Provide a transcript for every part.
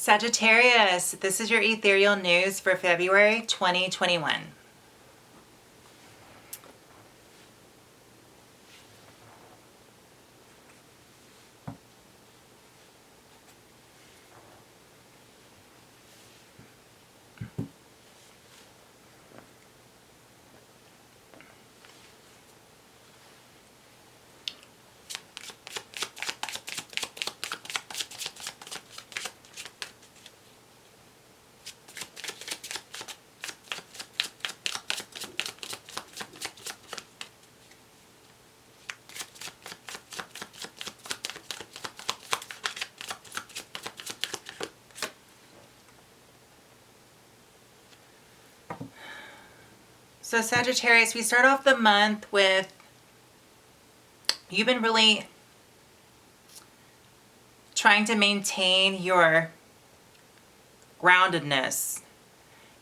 Sagittarius, this is your ethereal news for February 2021. So Sagittarius, we start off the month with, you've been really trying to maintain your groundedness.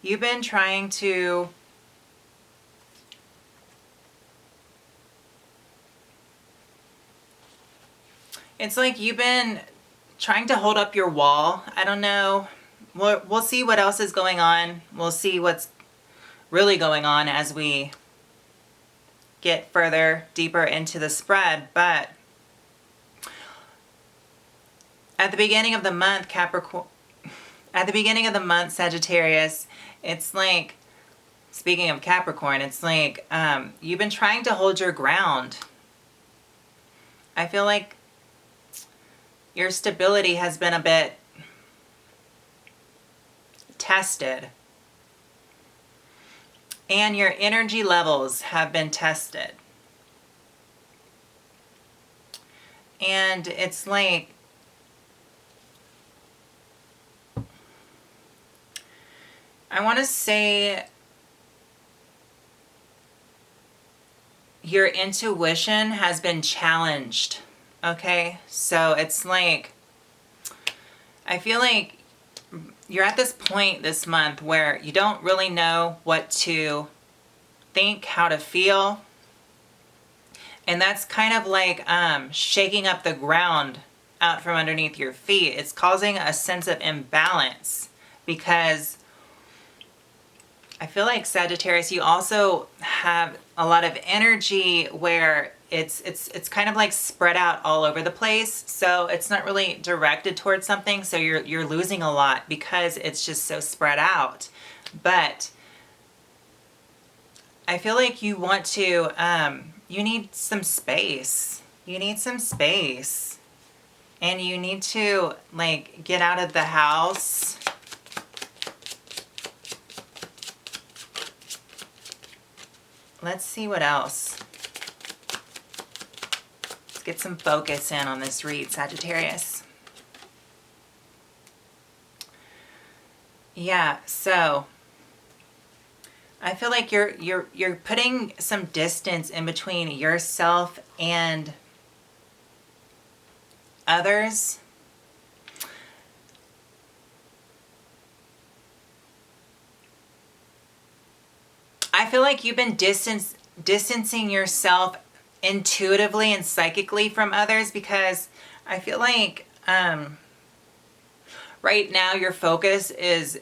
You've been trying to it's like you've been trying to hold up your wall. I don't know. We'll see what else is going on. We'll see what's really going on as we get further deeper into the spread. But at the beginning of the month, Sagittarius, it's like, speaking of Capricorn, it's like you've been trying to hold your ground. I feel like your stability has been a bit tested. And your energy levels have been tested. And it's like, I want to say your intuition has been challenged. Okay? So it's like, I feel like you're at this point this month where you don't really know what to think, how to feel. And that's kind of like shaking up the ground out from underneath your feet. It's causing a sense of imbalance because I feel like Sagittarius, you also have a lot of energy where it's kind of like spread out all over the place. So it's not really directed towards something. So you're losing a lot because it's just so spread out. But I feel like you want to, you need some space. You need some space. And you need to like get out of the house. Let's see what else. Let's get some focus in on this read, Sagittarius. Yeah, so I feel like you're putting some distance in between yourself and others. I feel like you've been distancing yourself intuitively and psychically from others because I feel like right now your focus is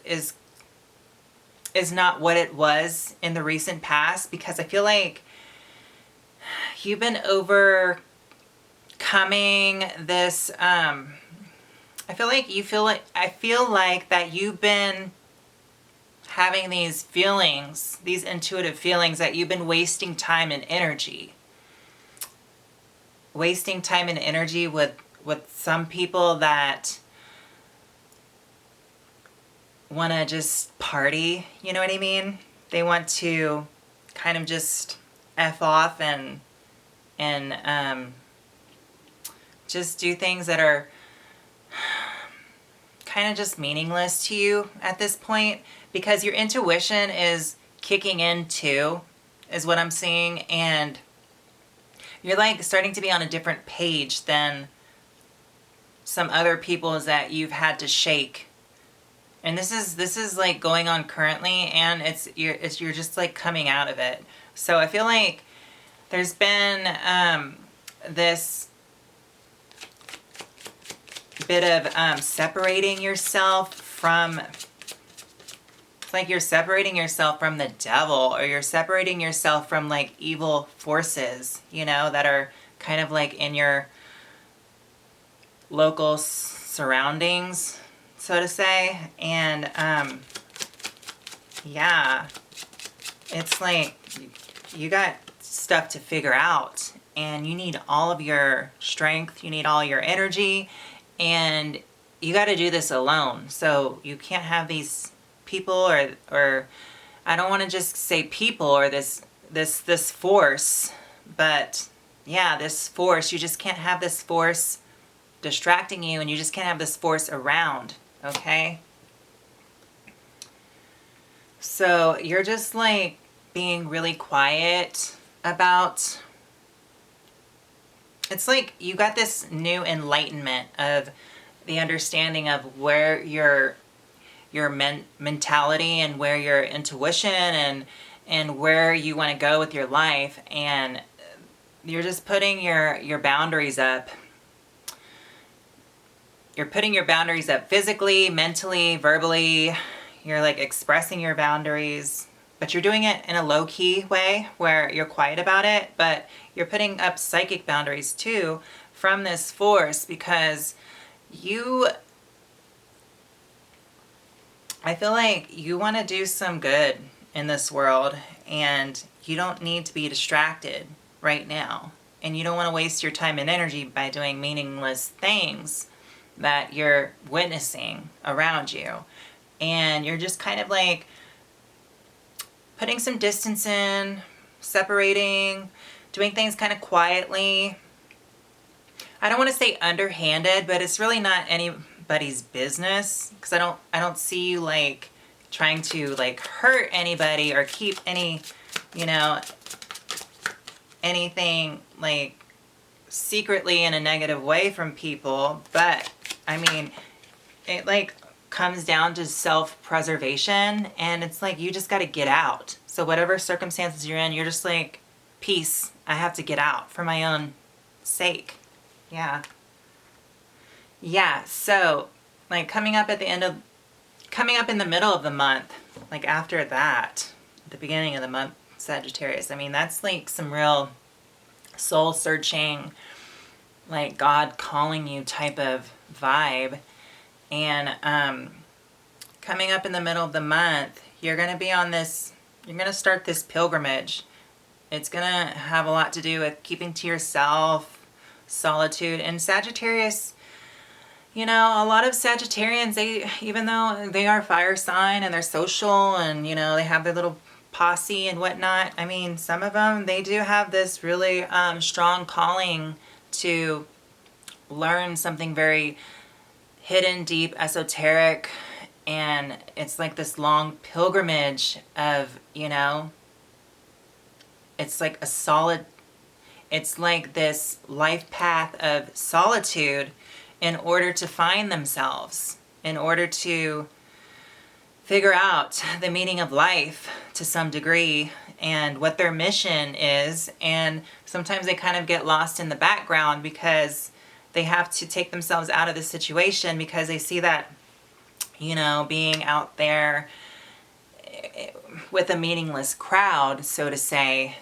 not what it was in the recent past, because I feel like you've been overcoming this I feel like that you've been having these feelings, these intuitive feelings, that you've been wasting time and energy. Wasting time and energy with some people that want to just party, you know what I mean? They want to kind of just F off and just do things that are kind of just meaningless to you at this point, because your intuition is kicking in too, is what I'm seeing, and you're like starting to be on a different page than some other people that you've had to shake. And this is like going on currently, and you're just like coming out of it. So I feel like there's been this bit of separating yourself from, it's like you're separating yourself from the devil, or you're separating yourself from like evil forces, you know, that are kind of like in your local surroundings, so to say. And yeah, it's like you got stuff to figure out, and you need all of your strength, you need all your energy, and you got to do this alone. So you can't have these people, or I don't want to just say people, or this force, but yeah, this force. You just can't have this force distracting you, and you just can't have this force around, okay? So you're just like being really quiet about, it's like you got this new enlightenment of the understanding of where your mentality and where your intuition and where you want to go with your life, and you're just putting your boundaries up. You're putting your boundaries up physically, mentally, verbally. You're like expressing your boundaries, but you're doing it in a low-key way where you're quiet about it, but you're putting up psychic boundaries too from this force, because I feel like you want to do some good in this world, and you don't need to be distracted right now. And you don't want to waste your time and energy by doing meaningless things that you're witnessing around you. And you're just kind of like putting some distance in, separating, doing things kind of quietly. I don't want to say underhanded, but it's really not anybody's business, because I don't see you like trying to like hurt anybody or keep any, you know, anything like secretly in a negative way from people. But I mean, it like comes down to self-preservation, and it's like you just got to get out. So whatever circumstances you're in, you're just like, peace, I have to get out for my own sake. Yeah, so like coming up in the middle of the month, like after that, the beginning of the month, Sagittarius, I mean, that's like some real soul searching, like God calling you type of vibe. And coming up in the middle of the month, you're going to start this pilgrimage. It's going to have a lot to do with keeping to yourself, solitude. And Sagittarius, you know, a lot of Sagittarians, even though they are fire sign and they're social and, you know, they have their little posse and whatnot, I mean, some of them, they do have this really strong calling to learn something very hidden, deep, esoteric, and it's like this long pilgrimage of, you know, it's like it's like this life path of solitude in order to find themselves, in order to figure out the meaning of life to some degree and what their mission is. And sometimes they kind of get lost in the background because they have to take themselves out of the situation, because they see that, you know, being out there with a meaningless crowd, so to say,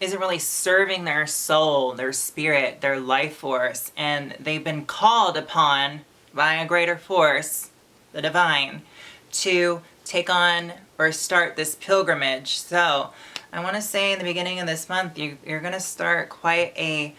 isn't really serving their soul, their spirit, their life force. And they've been called upon by a greater force, the divine, to take on or start this pilgrimage. So I want to say in the beginning of this month, you're going to start quite a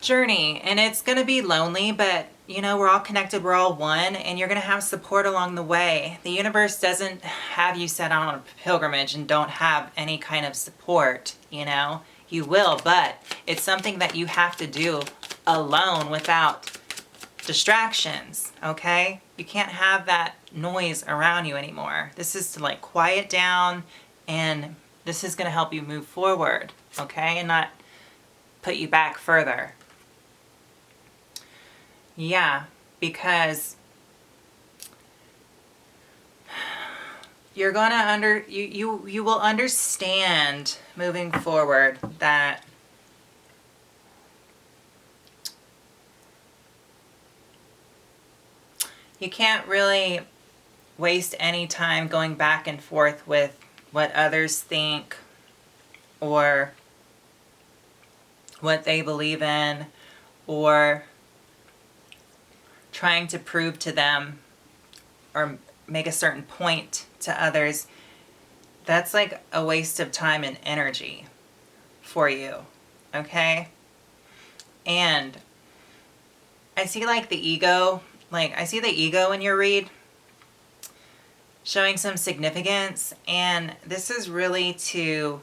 journey, and it's going to be lonely, but you know, we're all connected, we're all one, and you're going to have support along the way. The universe doesn't have you set on a pilgrimage and don't have any kind of support, you know. You will, but it's something that you have to do alone without distractions, okay? You can't have that noise around you anymore. This is to like quiet down, and this is going to help you move forward, okay, and not put you back further. Yeah, because you're gonna you will understand moving forward that You can't really waste any time going back and forth with what others think or what they believe in, or trying to prove to them or make a certain point to others. That's like a waste of time and energy for you, okay? And I see like the ego, I see the ego in your read showing some significance, and this is really to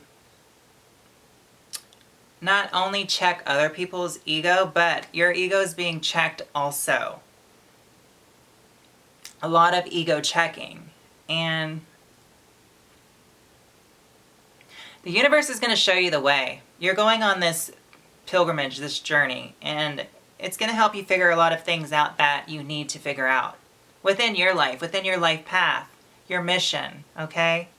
not only check other people's ego, but your ego is being checked also. A lot of ego checking. And the universe is going to show you the way. You're going on this pilgrimage, this journey, and it's going to help you figure a lot of things out that you need to figure out within your life path, your mission, okay?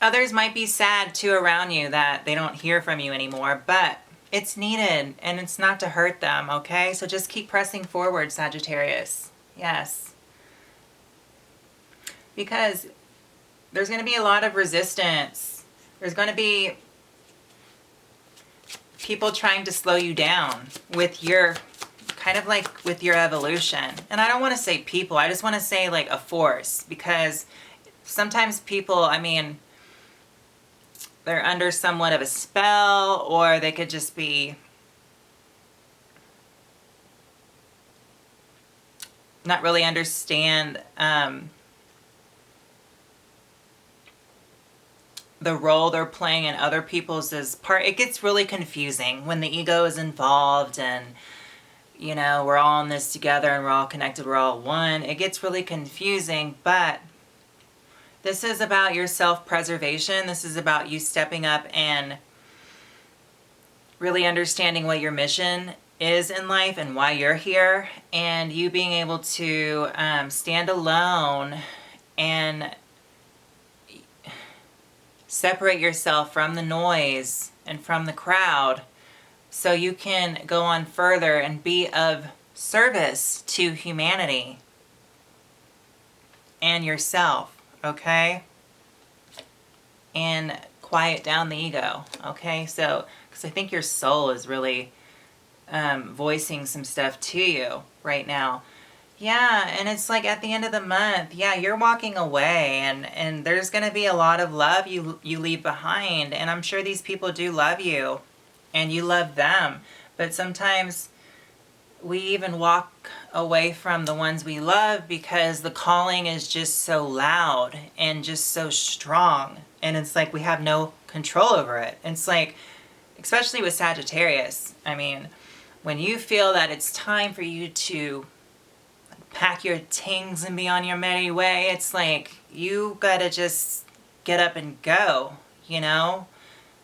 Others might be sad too around you that they don't hear from you anymore, but it's needed and it's not to hurt them, okay? So just keep pressing forward, Sagittarius. Yes. Because there's going to be a lot of resistance. There's going to be people trying to slow you down with your, kind of like with your evolution. And I don't want to say people, I just want to say like a force, because sometimes people, I mean, they're under somewhat of a spell, or they could just be not really understand the role they're playing in other people's part. It gets really confusing when the ego is involved, and you know, we're all in this together and we're all connected, we're all one. It gets really confusing, but this is about your self-preservation. This is about you stepping up and really understanding what your mission is in life and why you're here, and you being able to stand alone and separate yourself from the noise and from the crowd so you can go on further and be of service to humanity and yourself. Okay? And quiet down the ego. Okay? So, because I think your soul is really voicing some stuff to you right now. Yeah, and it's like at the end of the month, yeah, you're walking away, and there's going to be a lot of love you leave behind. And I'm sure these people do love you, and you love them. But sometimes we even walk away from the ones we love because the calling is just so loud and just so strong, and it's like we have no control over it. It's like, especially with Sagittarius, I mean, when you feel that it's time for you to pack your things and be on your merry way, it's like you gotta just get up and go, you know?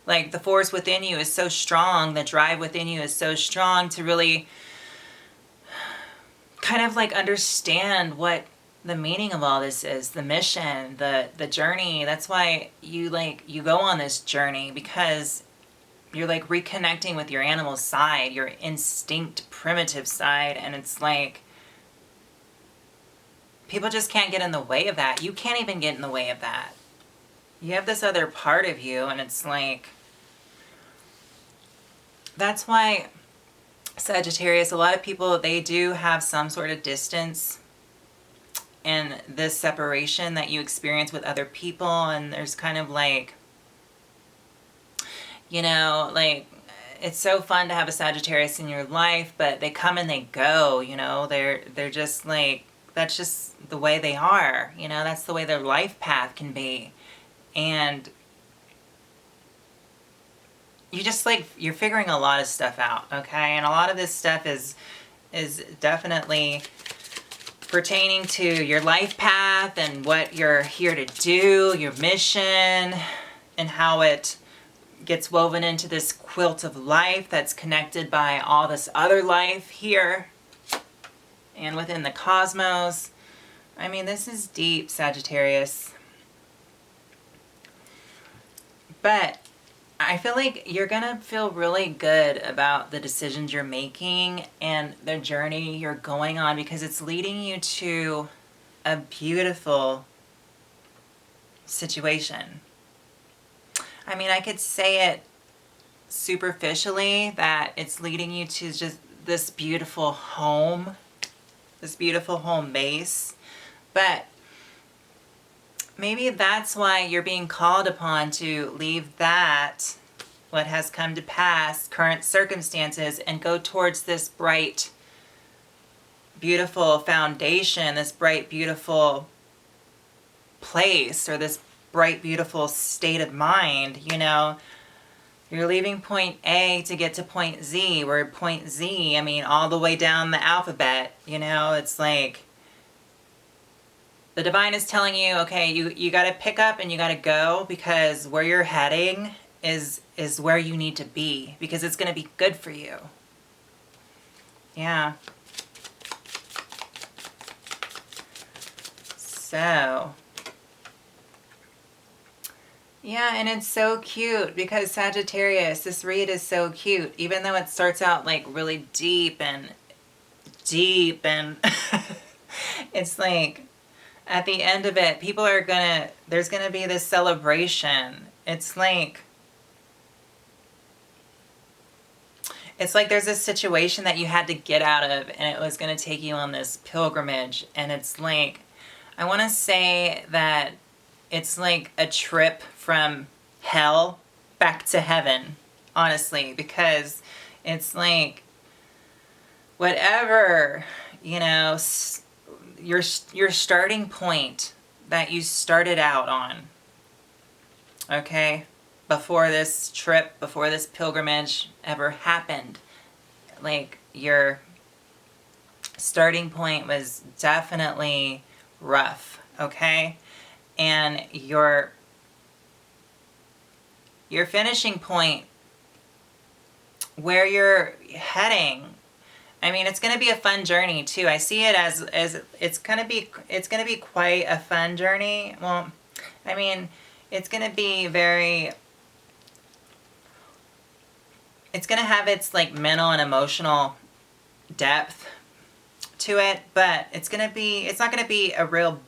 Like the force within you is so strong, the drive within you is so strong to really kind of like understand what the meaning of all this is, the mission, the journey. That's why you go on this journey, because you're like reconnecting with your animal side, your instinct primitive side, and it's like people just can't get in the way of that. You can't even get in the way of that. You have this other part of you, and it's like, that's why Sagittarius, a lot of people, they do have some sort of distance and this separation that you experience with other people. And there's kind of like, you know, like, it's so fun to have a Sagittarius in your life, but they come and they go, you know, they're just like, that's just the way they are, you know, that's the way their life path can be. And you just like, you're figuring a lot of stuff out, okay? And a lot of this stuff is definitely pertaining to your life path and what you're here to do, your mission, and how it gets woven into this quilt of life that's connected by all this other life here and within the cosmos. I mean, this is deep, Sagittarius. But I feel like you're going to feel really good about the decisions you're making and the journey you're going on, because it's leading you to a beautiful situation. I mean, I could say it superficially that it's leading you to just this beautiful home base. But maybe that's why you're being called upon to leave that, what has come to pass, current circumstances, and go towards this bright, beautiful foundation, this bright, beautiful place, or this bright, beautiful state of mind. You know, you're leaving point A to get to point Z, where point Z, I mean, all the way down the alphabet, you know, it's like the divine is telling you, okay, you got to pick up and you got to go, because where you're heading is where you need to be, because it's going to be good for you. Yeah. So, yeah, and it's so cute because Sagittarius, this read is so cute, even though it starts out like really deep and it's like at the end of it, there's gonna be this celebration. It's like there's this situation that you had to get out of, and it was gonna take you on this pilgrimage, and it's like, I want to say that it's like a trip from hell back to heaven, honestly, because it's like whatever, you know, your starting point that you started out on, okay, before this trip, before this pilgrimage ever happened, like your starting point was definitely rough, okay? And your finishing point, where you're heading, I mean, it's going to be a fun journey too. I see it as it's going to be quite a fun journey. Well, I mean, it's going to be it's going to have its like mental and emotional depth to it, but it's not going to be a real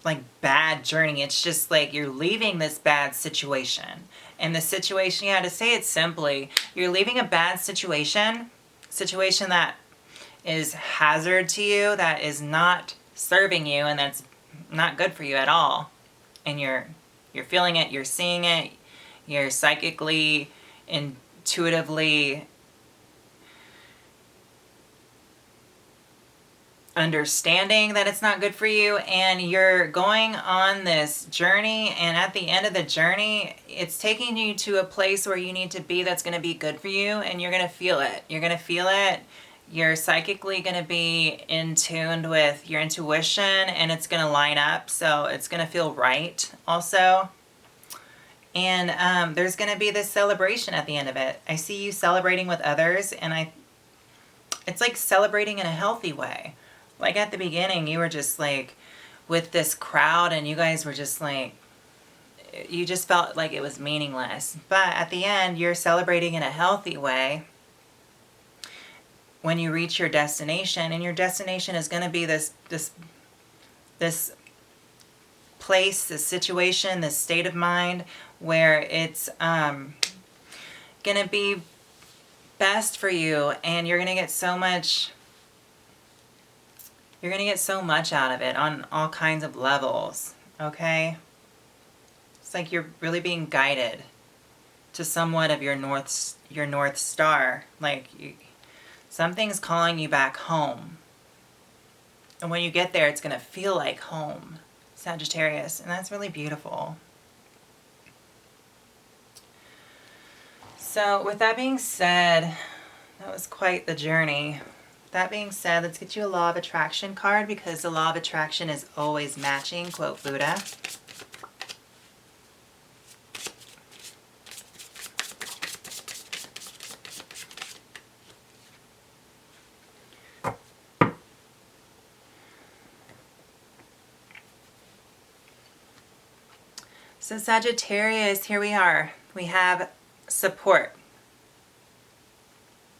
like bad journey. It's just like you're leaving this bad situation. And the situation, yeah, to say it simply, you're leaving a bad situation that is hazard to you, that is not serving you, and that's not good for you at all. And you're feeling it, you're seeing it, you're psychically, intuitively understanding that it's not good for you, and you're going on this journey, and at the end of the journey, it's taking you to a place where you need to be that's going to be good for you, and you're going to feel it. You're psychically going to be in tune with your intuition, and it's going to line up, so it's going to feel right also. And there's going to be this celebration at the end of it. I see you celebrating with others, and it's like celebrating in a healthy way. Like at the beginning, you were just like with this crowd, and you guys were just like, you just felt like it was meaningless. But at the end, you're celebrating in a healthy way when you reach your destination, and your destination is going to be this place, this situation, this state of mind where it's going to be best for you, and you're going to get so much out of it on all kinds of levels, okay? It's like you're really being guided to somewhat of your north star. Like something's calling you back home. And when you get there, it's going to feel like home, Sagittarius, and that's really beautiful. So with that being said, that was quite the journey. That being said, let's get you a Law of Attraction card, because the Law of Attraction is always matching, quote Buddha. So Sagittarius, here we are. We have support.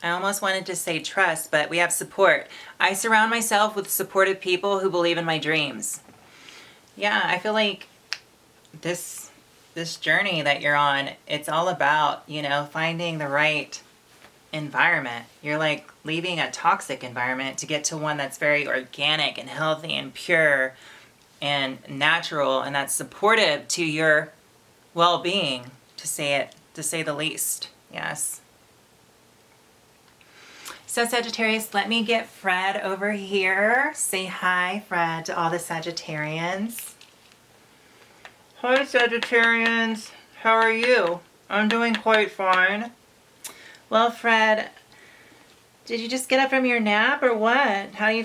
I almost wanted to say trust, but we have support. I surround myself with supportive people who believe in my dreams. Yeah, I feel like this journey that you're on, it's all about, you know, finding the right environment. You're like leaving a toxic environment to get to one that's very organic and healthy and pure and natural, and that's supportive to your well-being, to say the least. Yes. So Sagittarius, let me get Fred over here. Say hi, Fred, to all the Sagittarians. Hi, Sagittarians. How are you? I'm doing quite fine. Well, Fred, did you just get up from your nap or what? How do you